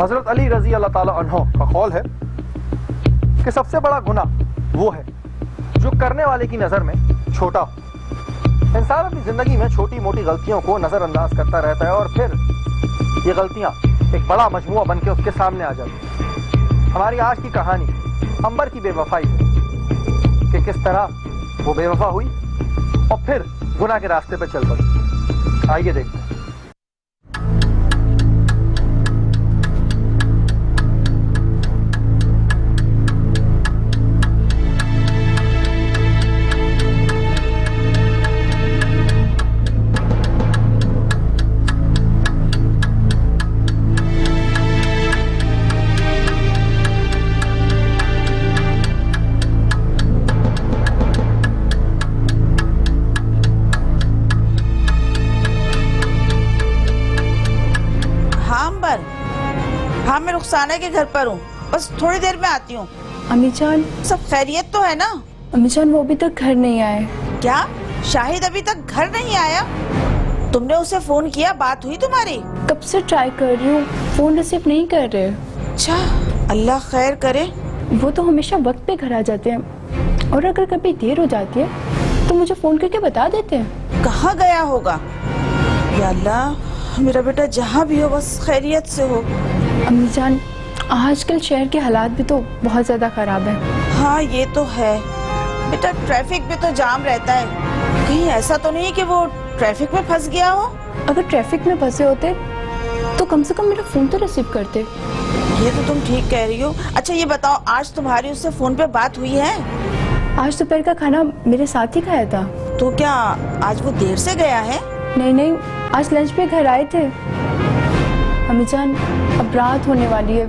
हजरत अली रजी अल्लाह ताला अन्हो का कौल है कि सबसे बड़ा गुनाह वो है जो करने वाले की नजर में छोटा हो। इंसान अपनी जिंदगी में छोटी मोटी गलतियों को नजरअंदाज करता रहता है और फिर ये गलतियां एक बड़ा मजमुआ बन के उसके सामने आ जाती है। हमारी आज की कहानी अंबर की बेवफाई है कि किस तरह वो बेवफा हुई और फिर गुनाह के रास्ते पर चल पड़ी। आइए देखते हैं। हाँ, मैं रुखसाना के घर पर हूँ, बस थोड़ी देर में आती हूँ। अम्मी जान, सब खैरियत तो है ना? अम्मी जान, वो अभी तक घर नहीं आए। क्या शाहिद अभी तक घर नहीं आया? तुमने उसे फोन किया? बात हुई तुम्हारी? कब से ट्राई कर रही हूँ, फोन रिसीव नहीं कर रहे। अच्छा, अल्लाह खैर करे। वो तो हमेशा वक्त पे घर आ जाते हैं और अगर कभी देर हो जाती है तो मुझे फोन करके बता देते हैं। कहाँ गया होगा? या अल्लाह, मेरा बेटा जहाँ भी हो बस खैरियत से हो। अम्मी जान, आजकल शहर के हालात भी तो बहुत ज्यादा खराब है। हाँ, ये तो है बेटा, ट्रैफिक में तो जाम रहता है। कहीं ऐसा तो नहीं कि वो ट्रैफिक में फंस गया हो? अगर ट्रैफिक में फंसे होते तो कम से कम मेरा फोन तो रिसीव करते। ये तो तुम ठीक कह रही हो। अच्छा ये बताओ, आज तुम्हारी उससे फोन पे बात हुई है? आज दोपहर का खाना मेरे साथ ही खाया था। तो क्या आज वो देर से गया है? नहीं, आज लंच पे घर आए थे। अम्मी जान, अब रात होने वाली है,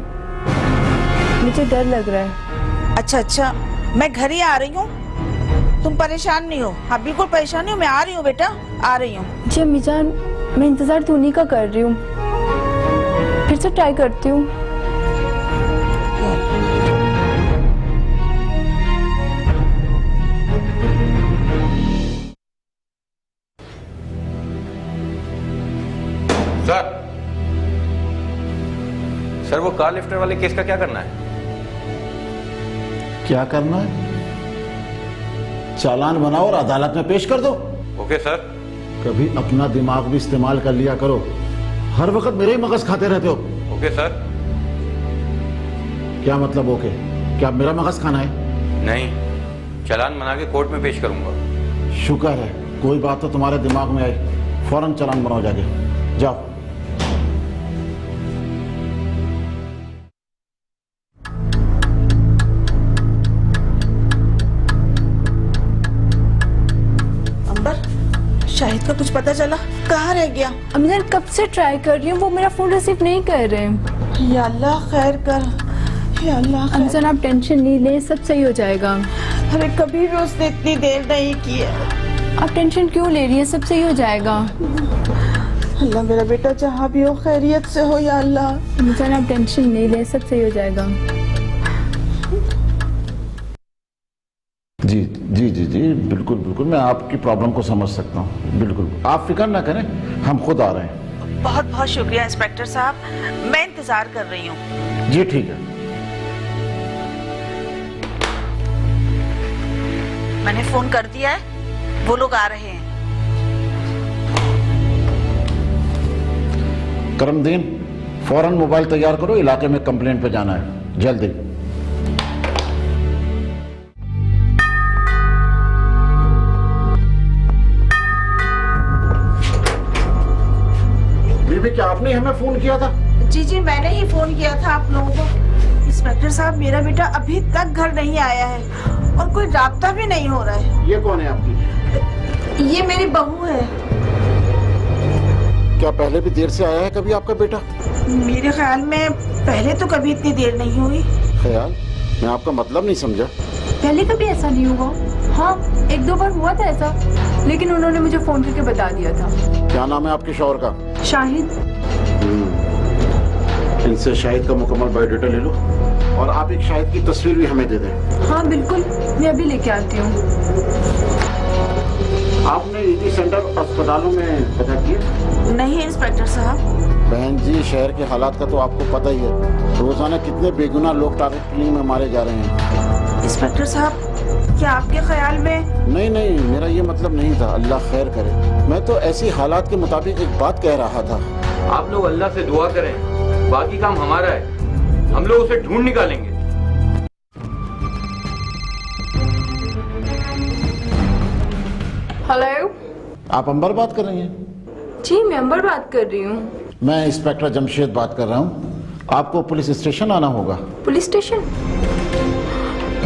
मुझे डर लग रहा है। अच्छा, मैं घर ही आ रही हूँ, तुम परेशान नहीं हो? हाँ बिल्कुल परेशान नहीं हूँ, मैं आ रही हूँ बेटा, आ रही हूँ। जी अम्मी जान, मैं इंतजार तो उन्हीं का कर रही हूँ, फिर से ट्राई करती हूँ। सर, वो कार लिफ्टर वाले केस का क्या करना है? क्या करना है? चालान बनाओ और अदालत में पेश कर दो। Okay sir. कभी अपना दिमाग भी इस्तेमाल कर लिया करो, हर वक्त मेरे ही मगज खाते रहते हो। Okay sir. क्या मतलब ओके? क्या मेरा मगज खाना है? नहीं, चालान बना के कोर्ट में पेश करूंगा। शुक्र है कोई बात तो तुम्हारे दिमाग में आई। फौरन चालान बनाओ, जाके जाओ। शाहिद का कुछ पता चला? कहाँ रह गया? अम्मी जान, कब से ट्राई कर रही हूँ, वो मेरा फोन रिसीव नहीं कर रहे। या अल्लाह खैर कर, या अल्लाह। अम्मी जान, आप टेंशन नहीं लें, सब सही हो जाएगा। अरे कभी भी उसने इतनी देर नहीं की है। आप टेंशन क्यों ले रही हैं, सब सही हो जाएगा। अल्लाह, मेरा बेटा जहाँ भी हो खैरियत से हो, या अल्लाह। अम्मी जान, आप टेंशन नहीं लें, सब सही हो जाएगा। जी, बिल्कुल मैं आपकी प्रॉब्लम को समझ सकता हूँ। बिल्कुल आप फिक्र ना करें, हम खुद आ रहे हैं। बहुत बहुत शुक्रिया इंस्पेक्टर साहब, मैं इंतजार कर रही हूँ। जी ठीक है। मैंने फोन कर दिया है, वो लोग आ रहे हैं। करमदीन, फौरन मोबाइल तैयार करो, इलाके में कंप्लेंट पे जाना है, जल्दी। बीबी, क्या आपने हमें फोन किया था? जी, मैंने ही फोन किया था आप लोगों को। इंस्पेक्टर साहब, मेरा बेटा अभी तक घर नहीं आया है और कोई राब्ता भी नहीं हो रहा है। ये कौन है आपकी? ये मेरी बहू है। क्या पहले भी देर से आया है कभी आपका बेटा? मेरे ख्याल में पहले तो कभी इतनी देर नहीं हुई। ख्याल? मैं आपका मतलब नहीं समझा। पहले कभी ऐसा नहीं हुआ। हाँ, एक दो बार हुआ था ऐसा, लेकिन उन्होंने मुझे फोन करके बता दिया था। क्या नाम है आपके शौहर का? शाहिद। इनसे शाहिद का मुकम्मल बायोडाटा ले लो और आप एक शाहिद की तस्वीर भी हमें दे दें। हाँ बिल्कुल, मैं अभी लेके आती हूँ। आपने ईडी सेंटर अस्पतालों में पता किया? नहीं इंस्पेक्टर साहब। बहन जी, शहर के हालात का तो आपको पता ही है। रोजाना कितने बेगुनाह लोग टारगेट किलिंग में मारे जा रहे हैं। इंस्पेक्टर साहब, क्या आपके ख्याल में? नहीं नहीं, मेरा ये मतलब नहीं था, अल्लाह खैर करे। मैं तो ऐसी हालात के मुताबिक एक बात कह रहा था। आप लोग अल्लाह से दुआ करें, बाकी काम हमारा है, हम लोग उसे ढूंढ निकालेंगे। हेलो आप अंबर बात कर रही हैं? जी, मैं अंबर बात कर रही हूँ। मैं इंस्पेक्टर जमशेद बात कर रहा हूँ। आपको पुलिस स्टेशन आना होगा। Police station?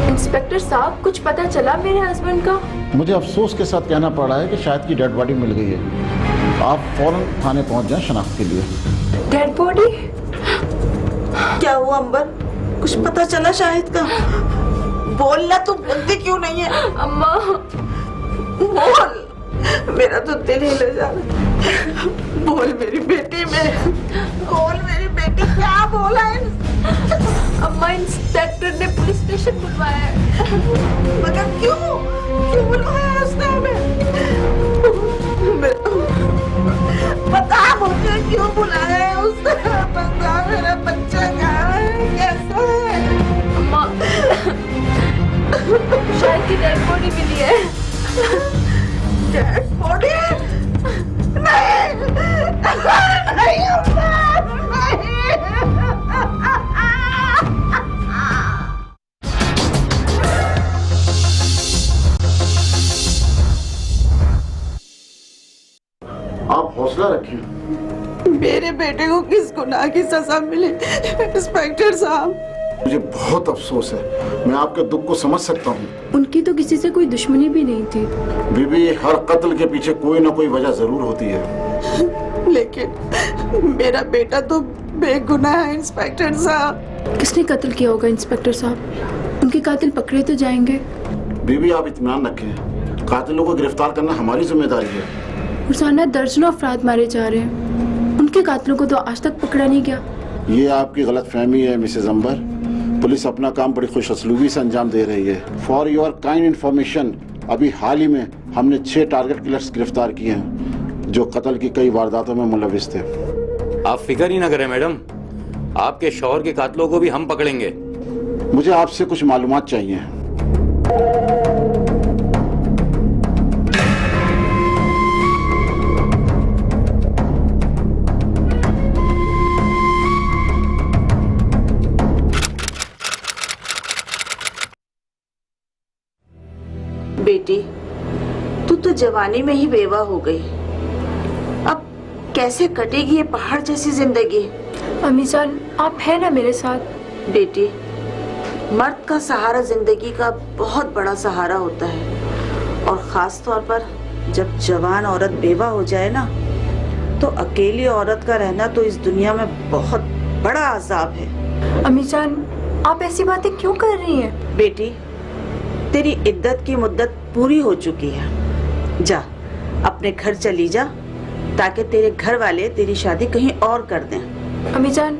इंस्पेक्टर साहब, कुछ पता चला मेरे हस्बैंड का? मुझे अफसोस के साथ कहना पड़ रहा है कि शायद की डेड बॉडी मिल गई है। आप फौरन थाने पहुंच जाएं शनाख्त के लिए। Dead body? क्या हुआ अंबर? कुछ पता चला शाहिद का? बोलना, तो बोलती क्यों नहीं है? अम्मा, बोल, मेरा तो दिल हिल जा रहा। बोल मेरी बेटी, बोल मेरी बेटी, क्या बोला है? अम्मा, इंस्पेक्टर ने पुलिस स्टेशन बुलवाया है। मगर क्यों बुलवाया उसने हमें? बता मुझे, क्यों बुलाया है उसने? बता, मेरा बच्चा कहाँ है, कैसा है? अम्मा, शायद की डेड बॉडी मिली है। Dead body? नहीं, नहीं होता, नहीं। आप हौसला रखिए। मेरे बेटे को किस गुनाह की सजा मिली इंस्पेक्टर साहब? मुझे बहुत अफसोस है, मैं आपके दुख को समझ सकता हूँ। उनकी तो किसी से कोई दुश्मनी भी नहीं थी। बीबी, हर कत्ल के पीछे कोई ना कोई वजह जरूर होती है। लेकिन मेरा बेटा तो बेगुनाह है इंस्पेक्टर साहब। किसने कत्ल किया होगा इंस्पेक्टर साहब? उनके कातिल पकड़े तो जाएंगे। बीबी, आप इत्मीनान रखें, कातिलों को गिरफ्तार करना हमारी जिम्मेदारी है। रोजाना दर्जनों अफराद मारे जा रहे हैं, उनके कातिलों को तो आज तक पकड़ा नहीं गया। ये आपकी गलत फहमी है मिसेज अंबर। पुलिस अपना काम बड़ी खुशअस्लूबी से अंजाम दे रही है। फॉर योर काइंड इन्फॉर्मेशन, अभी हाल ही में हमने 6 टारगेट किलर्स गिरफ्तार किए हैं जो कत्ल की कई वारदातों में मुलविस थे। आप फिक्र ही ना करें मैडम, आपके शौहर के कातलों को भी हम पकड़ेंगे। मुझे आपसे कुछ मालूमात चाहिए। बेटी, तू तो जवानी में ही बेवा हो गई। अब कैसे कटेगी ये पहाड़ जैसी जिंदगी? अम्मी जान, आप है ना मेरे साथ? बेटी, मर्द का सहारा जिंदगी का बहुत बड़ा सहारा होता है, और खास तौर पर जब जवान औरत बेवा हो जाए ना, तो अकेली औरत का रहना तो इस दुनिया में बहुत बड़ा अजाब है। अम्मी जान, आप ऐसी बातें क्यों कर रही हैं? बेटी, तेरी इद्दत की मुद्दत पूरी हो चुकी है। जा, अपने घर चली जा, ताकि तेरे घर वाले तेरी शादी कहीं और कर दें। अम्मी जान,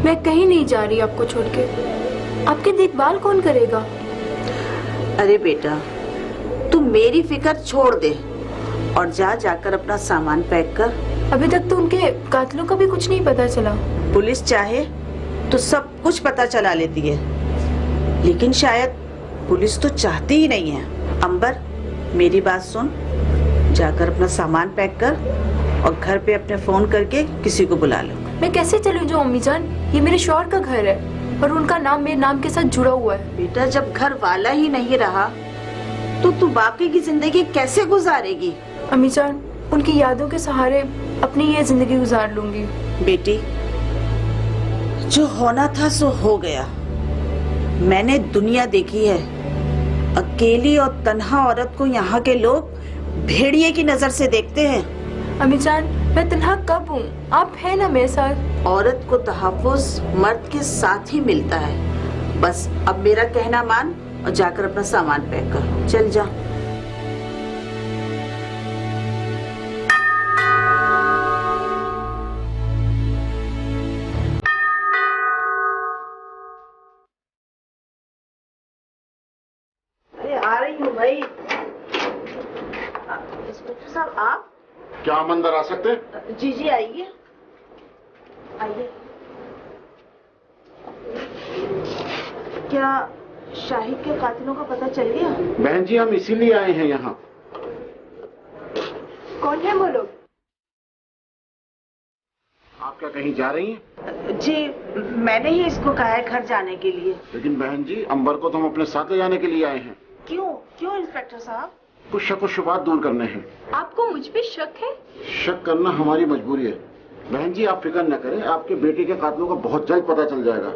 मैं कहीं नहीं जा रही आपको छोड़ के। आपकी देखभाल कौन करेगा? अरे बेटा, तू मेरी फिक्र छोड़ दे और जाकर अपना सामान पैक कर। अभी तक तो उनके कातिलों का भी कुछ नहीं पता चला। पुलिस चाहे तो सब कुछ पता चला लेती है, लेकिन शायद पुलिस तो चाहती ही नहीं है। अंबर, मेरी बात सुन, जाकर अपना सामान पैक कर और घर पे अपने फोन करके किसी को बुला लो। मैं कैसे चलूं जाऊं अम्मी जान? ये मेरे शौहर का घर है और उनका नाम मेरे नाम के साथ जुड़ा हुआ है। बेटा, जब घर वाला ही नहीं रहा तो तू बाकी की जिंदगी कैसे गुजारेगी? अम्मी जान, उनकी यादों के सहारे अपनी ये जिंदगी गुजार लूंगी। बेटी, जो होना था सो हो गया। मैंने दुनिया देखी है, अकेली और तन्हा औरत को यहाँ के लोग भेड़िए की नजर से देखते हैं। अम्मी जान, मैं तन्हा कब हूँ? आप है ना मेरे साथ? औरत को तहफ्फुज़ मर्द के साथ ही मिलता है। बस अब मेरा कहना मान और जाकर अपना सामान पैक कर। चल जा। अरे आ रही हूँ भाई। इंस्पेक्टर साहब, आप? क्या हम अंदर आ सकते हैं? जी आइए। आइए। क्या शाहिद के कातिलों का पता चल गया? बहन जी, हम इसीलिए आए हैं यहाँ। कौन है वो लोग? आप क्या कहीं जा रही हैं? जी, मैंने ही इसको कहा है घर जाने के लिए। लेकिन बहन जी, अंबर को तो हम अपने साथ ले जाने के लिए आए हैं। क्यों क्यों इंस्पेक्टर साहब? कुछ शक व शुबहात दूर करने हैं। आपको मुझ पे शक है? शक करना हमारी मजबूरी है। बहन जी, आप फिक्र न करें, आपके बेटे के कातिलों का बहुत जल्द पता चल जाएगा।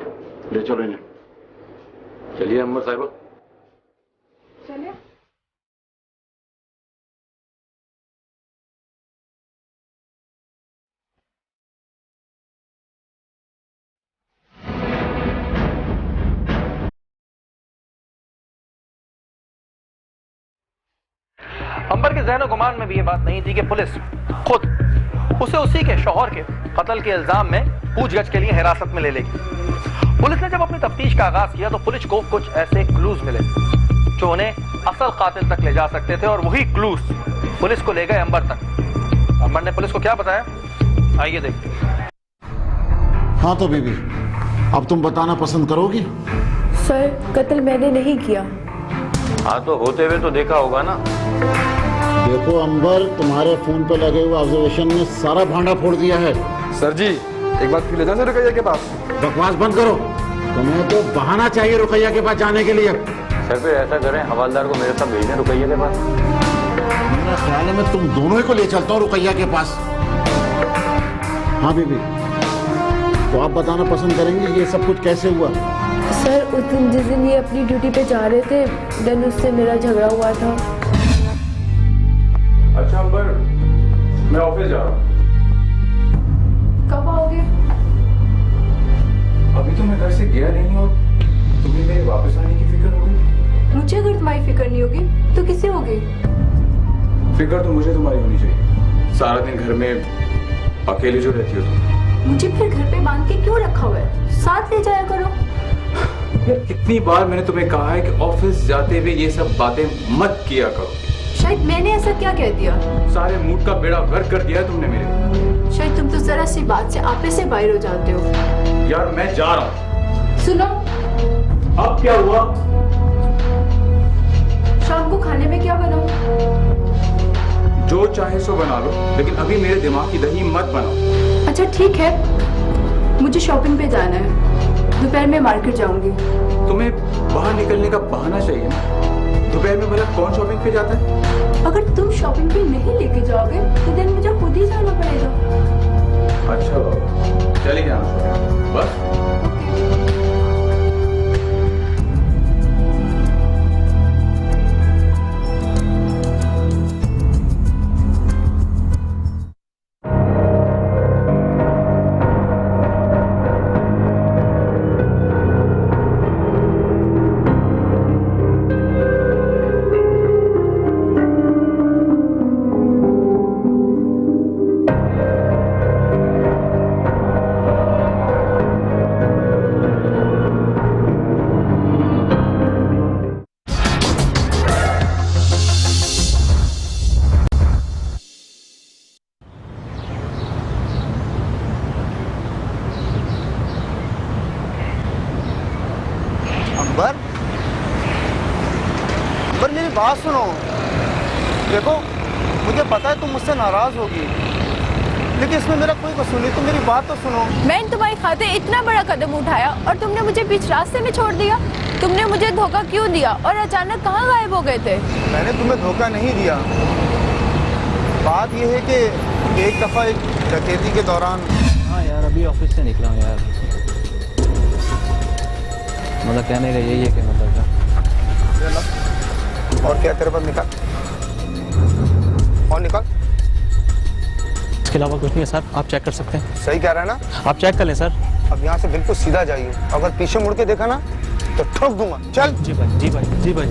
ले चलो इन्हें। चलिए अंबर साहिबा। चलिए। अंबर के ज़हन गुमान में भी ये बात नहीं थी कि पुलिस खुद उसे उसी के शौहर के कत्ल के इल्जाम में पूछगछ के लिए हिरासत में ले लेगी। पुलिस ने जब अपनी तफ्तीश का आगाज किया तो पुलिस को कुछ ऐसे क्लूज मिले जो उन्हें असल कातिल तक ले जा सकते थे, और वही क्लूज पुलिस को ले गए अंबर तक। अंबर ने पुलिस को क्या बताया, आइए देखते हैं। हाँ तो बीबी, अब तुम बताना पसंद करोगी? सर, कत्ल मैंने नहीं किया। हाँ तो होते हुए तो देखा होगा ना। देखो अंबर, तुम्हारे फोन पे लगे हुए ऑब्जर्वेशन ने सारा भांडा फोड़ दिया है। सर जी, एक बात क्यों ले जाए रुकैया के पास? बकवास बंद करो। तुम्हें तो बहाना चाहिए रुकैया के पास जाने के लिए। सर फिर ऐसा करें, हवालदार को मेरे साथ भेज दें रुकैया के पास। मेरा ख्याल है मैं तुम दोनों ही को ले चलता हूँ रुकैया के पास। हाँ बीबी, तो आप बताना पसंद करेंगे ये सब कुछ कैसे हुआ? सर, उस दिन जिस दिन ये अपनी ड्यूटी पे जा रहे थे, देन उससे मेरा झगड़ा हुआ था। अच्छा अंबर, मैं ऑफिस जा रहा हूँ। कब आओगे? अभी तो मैं घर से गया नहीं और तुम्हें मेरे वापस आने की फिक्र हो गई। मुझे अगर तुम्हारी फिक्र नहीं होगी तो किसे होगी? फिक्र तो मुझे तुम्हारी होनी चाहिए। सारा दिन घर में अकेले जो रहती हो तुम। मुझे फिर घर पे बांध के क्यों रखा हुआ है? साथ ले जाया करो। यार कितनी बार मैंने तुम्हें कहा है कि ऑफिस जाते हुए ये सब बातें मत किया करो। शायद मैंने ऐसा क्या कह दिया? सारे मूड का बेड़ा गर्क कर दिया है तुमने मेरे। शायद तुम तो जरा सी बात से आपे से बाहर हो जाते हो। यार मैं जा रहा हूँ। सुनो, अब क्या हुआ? शाम को खाने में क्या बनाऊं? जो चाहे सो बना लो, लेकिन अभी मेरे दिमाग की दही मत बनाओ। अच्छा ठीक है, मुझे शॉपिंग पे जाना है। दोपहर में मार्केट जाऊंगी। तुम्हें बाहर निकलने का बहाना चाहिए ना। दोपहर में भला कौन शॉपिंग पे जाता है? अगर तुम शॉपिंग पे नहीं लेके जाओगे तो दिन मुझे खुद ही जाना पड़ेगा। अच्छा बाबा, चले जाना बस। पर मेरी बात सुनो। देखो, मुझे पता है तुम मुझसे नाराज होगी, लेकिन इसमें मेरा कोई कसूर नहीं। तुम मेरी बात तो सुनो। मैंने तुम्हारी खातिर इतना बड़ा कदम उठाया और तुमने मुझे बीच रास्ते में छोड़ दिया। तुमने मुझे धोखा क्यों दिया और अचानक कहाँ गायब हो गए थे? मैंने तुम्हें धोखा नहीं दिया। बात यह है कि एक दफा एक डकैती के दौरान। हाँ यार, अभी ऑफिस से निकला हूँ यार। मतलब कहने का यही है कि मतलब और क्या तेरे पास? निकाल और निकाल। इसके अलावा कुछ नहीं है सर, आप चेक कर सकते हैं। सही कह रहा है ना? आप चेक कर लें सर। अब यहाँ से बिल्कुल सीधा जाइए, अगर पीछे मुड़ के देखा ना तो ठोक दूंगा। चल। जी भाई, जी भाई, जी भाई।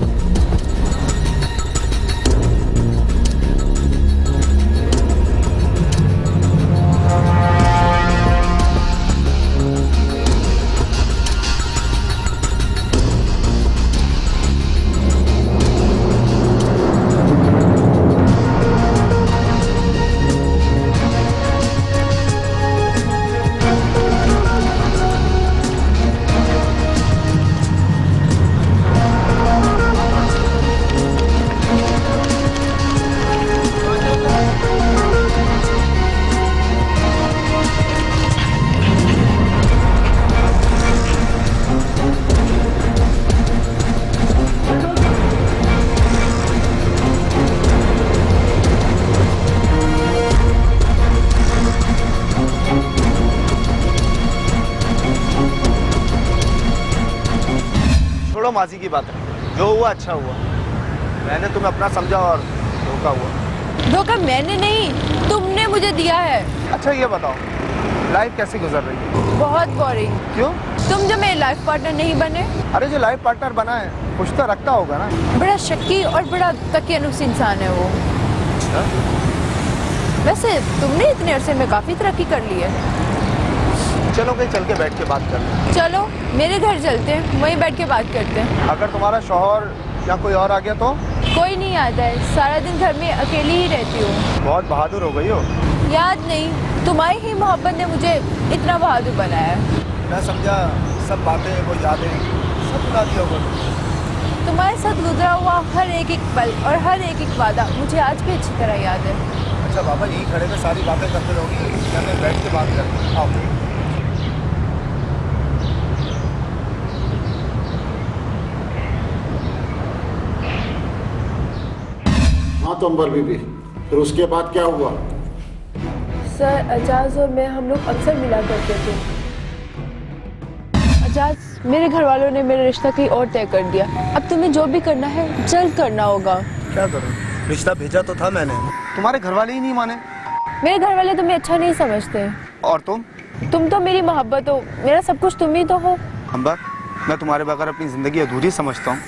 छोड़ो माजी की बातें, जो हुआ अच्छा हुआ। मैंने तुम्हें अपना समझा और धोखा हुआ। धोखा मैंने नहीं, तुमने मुझे दिया है। अच्छा ये बताओ, लाइफ कैसी गुजर रही है? बहुत बोरिंग। क्यों? तुम जो मेरे लाइफ पार्टनर नहीं बने। अरे जो लाइफ पार्टनर बना है कुछ तो रखता होगा ना। बड़ा शक्की और बड़ा तकियानुस इंसान है वो। वैसे तुमने इतने अरसे में काफी तरक्की कर ली है। चलो कहीं चल के बैठ के बात कर लें। चलो मेरे घर चलते हैं, वहीं बैठ के बात करते हैं। अगर तुम्हारा शौहर या कोई और आ गया तो? कोई नहीं आता है, सारा दिन घर में अकेली ही रहती हूँ। बहुत बहादुर हो गई हो। याद नहीं, तुम्हारी ही मोहब्बत ने मुझे इतना बहादुर बनाया है। मैं समझा सब बातें वो यादें सब भुला दिया होगा। तुम्हारे साथ गुजरा हुआ हर एक एक पल और हर एक एक वादा मुझे आज भी अच्छी तरह याद है। अच्छा बाबा यही खड़े में सारी बातें करते रहोगी या मैं बैठ के बात करते हैं? आओ। हाँ तो अंबर बीबी, फिर उसके बाद क्या हुआ? सर एजाज और मैं हम लोग अक्सर मिला करते थे। एजाज, मेरे घर वालों ने मेरा रिश्ता कहीं और तय कर दिया। अब तुम्हें जो भी करना है जल्द करना होगा। क्या करूं? रिश्ता भेजा तो था मैंने, तुम्हारे घर वाले ही नहीं माने। मेरे घर वाले तुम्हें अच्छा नहीं समझते। और तुम तो मेरी मोहब्बत हो, मेरा सब कुछ तुम ही तो हो। अंबर, मैं तुम्हारे बगैर अपनी जिंदगी अधूरी समझता हूँ।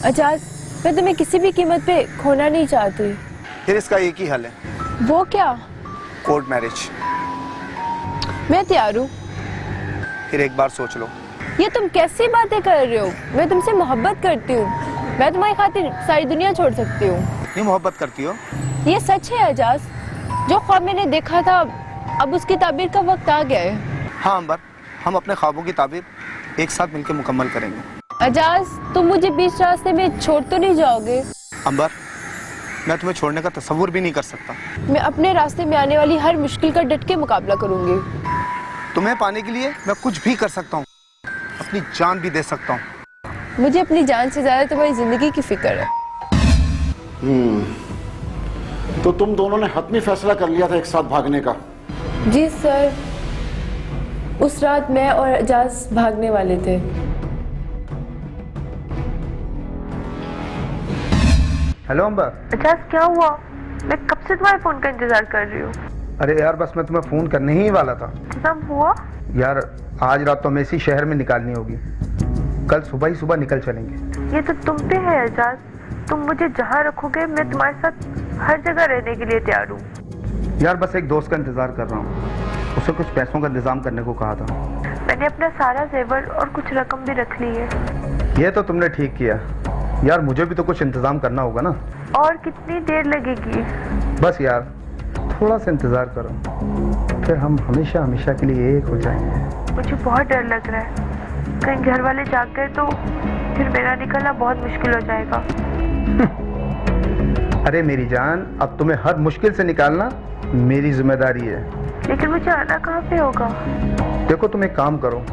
एजाज, मैं तुम्हें किसी भी कीमत पे खोना नहीं चाहती। फिर इसका एक ही हल है। वो क्या? Court marriage. मैं तैयार हूँ। फिर एक बार सोच लो। ये तुम कैसी बातें कर रहे हो? मैं तुमसे मोहब्बत करती हूँ। मैं तुम्हारी खातिर सारी दुनिया छोड़ सकती हूँ। नहीं मोहब्बत करती हो? ये सच है एजाज। जो ख्वाब मैंने देखा था अब उसकी ताबीर का वक्त आ गया है। हाँ अंबर, हम अपने ख्वाबों की ताबीर एक साथ मिलकर मुकम्मल करेंगे। एजाज, तुम मुझे बीच रास्ते में छोड़ तो नहीं जाओगे? अंबर, मैं तुम्हें छोड़ने का तसव्वुर भी नहीं कर सकता। मैं अपने रास्ते में आने वाली हर मुश्किल का डट के मुकाबला करूंगी। तुम्हें पाने के लिए मैं कुछ भी कर सकता हूँ, अपनी जान भी दे सकता हूँ। मुझे अपनी जान से ज्यादा तुम्हारी जिंदगी की फिक्र है। तो तुम दोनों ने हतमी फैसला कर लिया था एक साथ भागने का? जी सर, उस रात मैं और एजाज भागने वाले थे। हेलो अंबर। एजाज, क्या हुआ? मैं कब से तुम्हारे फोन का इंतजार कर रही हूँ। अरे यार बस मैं तुम्हें फोन करने ही वाला था। सब हुआ? यार आज रात तो हमें इसी शहर में निकालनी होगी, कल सुबह ही सुबह निकल चलेंगे। ये तो तुम पे है एजाज। तुम मुझे जहाँ रखोगे मैं तुम्हारे साथ हर जगह रहने के लिए तैयार हूँ। यार बस एक दोस्त का इंतजार कर रहा हूँ, उसे कुछ पैसों का इंतजाम करने को कहा था। मैंने अपना सारा जेवर और कुछ रकम भी रख ली है। ये तो तुमने ठीक किया। यार मुझे भी तो कुछ इंतजाम करना होगा ना। और कितनी देर लगेगी? बस यार थोड़ा सा इंतजार करो, फिर हम हमेशा हमेशा के लिए एक हो जाएंगे। मुझे बहुत डर लग रहा है, कहीं घर वाले जाग गए तो फिर मेरा निकलना बहुत मुश्किल हो जाएगा। अरे मेरी जान, अब तुम्हें हर मुश्किल से निकालना मेरी जिम्मेदारी है। लेकिन मुझे आना कहाँ पे होगा? देखो तुम एक काम करो,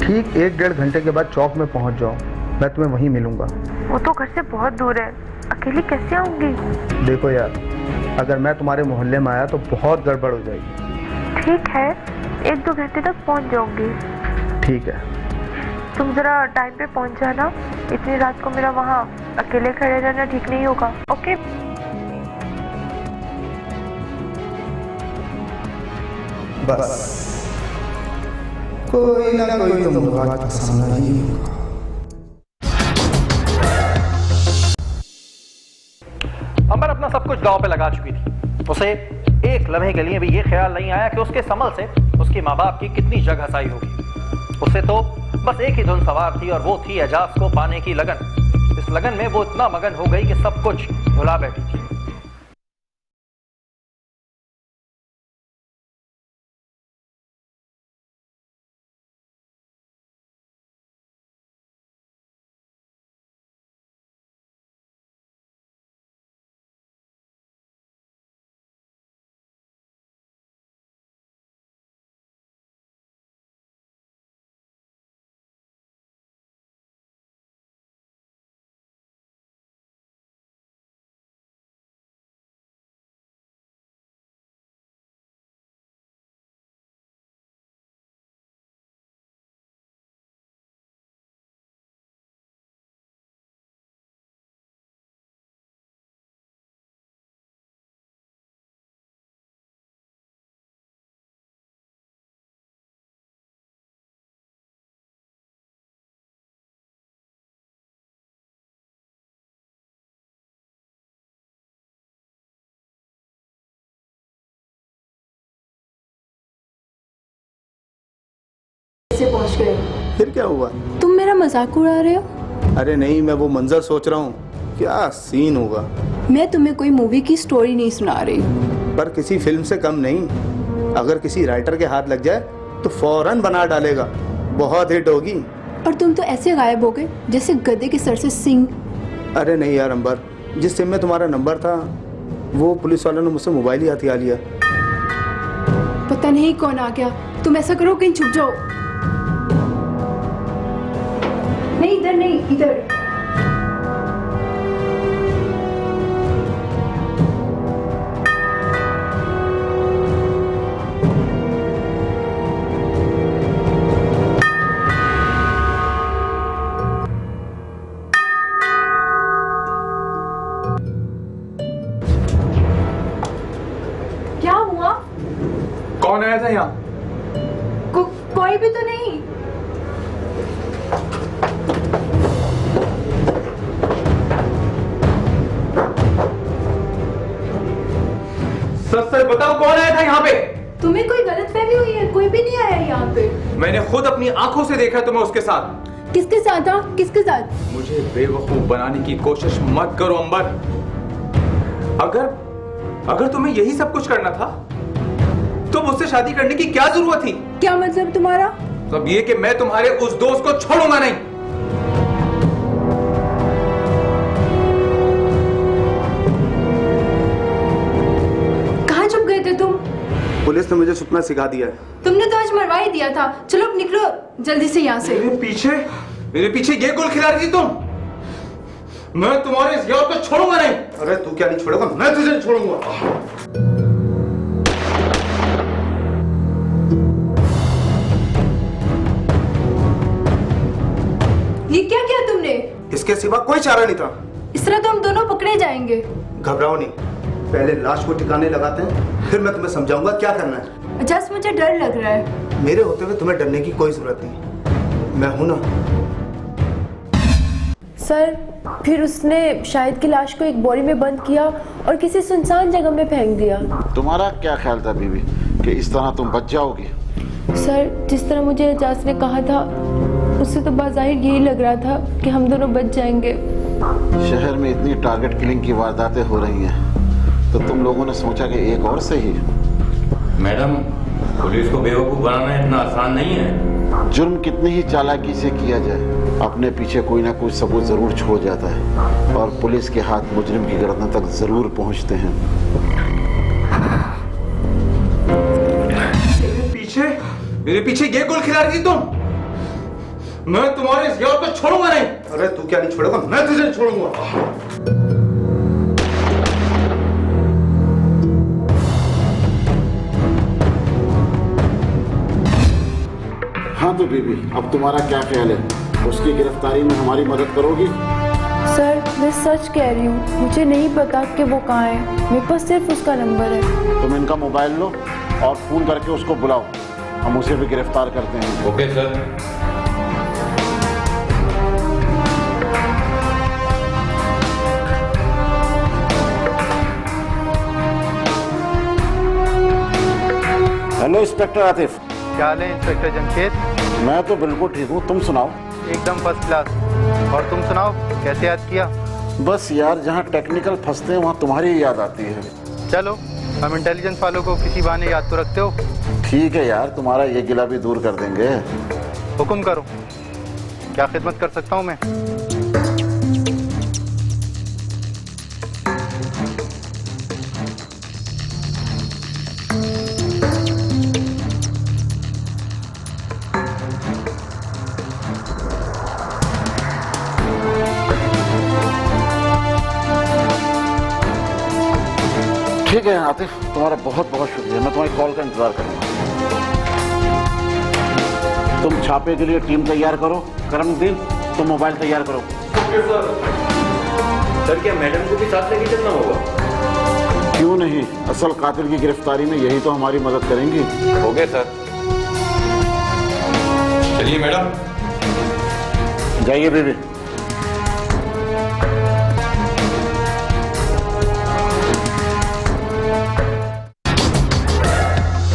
ठीक 1-1.5 घंटे के बाद चौक में पहुंच जाओ, मैं तुम्हें वहीं मिलूंगा। वो तो घर से बहुत दूर है, अकेली कैसे आऊंगी? देखो यार, अगर मैं तुम्हारे मोहल्ले में आया तो बहुत गड़बड़ हो जाएगी। ठीक है, 1-2 घंटे तक पहुंच जाऊंगी। ठीक है। तुम जरा टाइम पे पहुंच जाना, इतनी रात को मेरा वहाँ अकेले खड़े रहना ठीक नहीं होगा। ओके? बस कोई ना कोई तो मुराद का सामना ही होगा। अंबर अपना सब कुछ दांव पे लगा चुकी थी। उसे एक लम्हे के लिए भी ये ख्याल नहीं आया कि उसके संभल से उसकी माँ बाप की कितनी जग हसाई होगी। उसे तो बस एक ही धुन सवार थी और वो थी एजाज को पाने की लगन। इस लगन में वो इतना मगन हो गई कि सब कुछ भुला बैठी थी। कैसे पहुंच गए हो? फिर क्या हुआ? तुम मेरा मजाक उड़ा रहे हो? अरे नहीं, मैं वो मंजर सोच रहा हूँ, क्या सीन होगा। मैं तुम्हें कोई मूवी की स्टोरी नहीं सुना रही, पर किसी फिल्म से कम नहीं। अगर किसी राइटर के हाथ लग जाए तो फौरन बना डालेगा, बहुत हिट होगी। और तुम तो ऐसे गायब हो गए जैसे गधे के सर से सींग। अरे नहीं यार अंबर, जिस सिम में तुम्हारा नंबर था वो पुलिस वालों ने मुझसे मोबाइल ही हथिया लिया। पता नहीं कौन आ गया। तुम ऐसा करो कहीं छुप जाओ। नहीं इधर नहीं, इधर। क्या हुआ? कौन आया था यहाँ? कोई भी तो नहीं। सच सच बताओ, कौन आया था यहाँ पे? तुम्हें कोई गलतफहमी हुई है? कोई भी नहीं आया यहाँ पे। मैंने खुद अपनी आंखों से देखा तुम्हें उसके साथ। किसके साथ था? किसके साथ? मुझे बेवकूफ बनाने की कोशिश मत करो अंबर। अगर तुम्हें यही सब कुछ करना था तो मुझसे शादी करने की क्या जरूरत थी? क्या मतलब तुम्हारा? अब ये कि मैं तुम्हारे उस दोस्त को छोड़ूंगा नहीं। कहाँ छुप गए थे तुम? पुलिस ने मुझे छुपना सिखा दिया है। तुमने तो आज मरवा ही दिया था। चलो अब निकलो जल्दी से यहाँ से। मेरे पीछे ये गोल खिला रही थी तुम। मैं तुम्हारे इस यार को छोड़ूंगा नहीं। अरे तू क्या नहीं छोड़ेगा? मैं तुझे नहीं छोड़ूंगा। ये क्या किया तुमने? इसके सिवा कोई चारा नहीं था। इस तरह तो हम दोनों पकड़े जाएंगे। घबराओ नहीं, पहले लाश को ठिकाने लगाते हैं, फिर मैं तुम्हें समझाऊंगा क्या करना है। जस्ट मुझे डर लग रहा है। मेरे होते हुए तुम्हें डरने की कोई जरूरत नहीं, मैं हूं ना। सर, फिर उसने शाहिद की लाश को एक बोरी में बंद किया और किसी सुनसान जगह में फेंक दिया। तुम्हारा क्या ख्याल था बीबी कि इस तरह तुम बच जाओगी? सर, जिस तरह मुझे एजाज ने कहा था उससे तो बाज़ाहिर यही लग रहा था कि हम दोनों बच जाएंगे। शहर में इतनी टारगेट किलिंग की वारदातें हो रही हैं तो तुम लोगों ने सोचा कि एक और सही। मैडम, पुलिस को बेवकूफ बनाना इतना आसान नहीं है। जुर्म कितनी ही चालाकी से किया जाए, अपने पीछे कोई ना कोई सबूत जरूर छोड़ जाता है और पुलिस के हाथ मुजरिम की गर्दन तक जरूर पहुंचते हैं। मेरे पीछे ये गोल खिला रही थी तुम। मैं तुम्हारे इस यार को छोड़ूंगा नहीं। अरे तू क्या नहीं छोड़ेगा? मैं तुझे नहीं छोड़ूंगा। हाँ तो बीबी, अब तुम्हारा क्या ख्याल है? उसकी गिरफ्तारी में हमारी मदद करोगी? सर, मैं सच कह रही हूँ, मुझे नहीं पता कि वो कहाँ है। मेरे पास सिर्फ उसका नंबर है। तुम इनका मोबाइल लो और फोन करके उसको बुलाओ, हम उसे भी गिरफ्तार करते हैं। Okay sir. Hello inspector Atif. क्या हाल है इंस्पेक्टर जमशेद? मैं तो बिल्कुल ठीक हूँ, तुम सुनाओ। एकदम फर्स्ट क्लास। और तुम सुनाओ, कैसे याद किया? बस यार, जहाँ टेक्निकल फंसते हैं वहाँ तुम्हारी याद आती है। चलो, हम इंटेलिजेंस वालों को किसी बहाने याद तो रखते हो। ठीक है यार, तुम्हारा ये गिला भी दूर कर देंगे। हुक्म करो, क्या खिदमत कर सकता हूँ मैं? ठीक है आतिफ, तुम्हारा बहुत बहुत शुक्रिया। मैं तुम्हारी कॉल का इंतजार करूंगा। तुम छापे के लिए टीम तैयार करो। करमदीन, तुम मोबाइल तैयार करो। सर, क्या मैडम को भी साथ लेके चलना होगा? क्यों नहीं, असल कातिल की गिरफ्तारी में यही तो हमारी मदद करेंगी। Okay sir. चलिए मैडम। जाइए बेबी।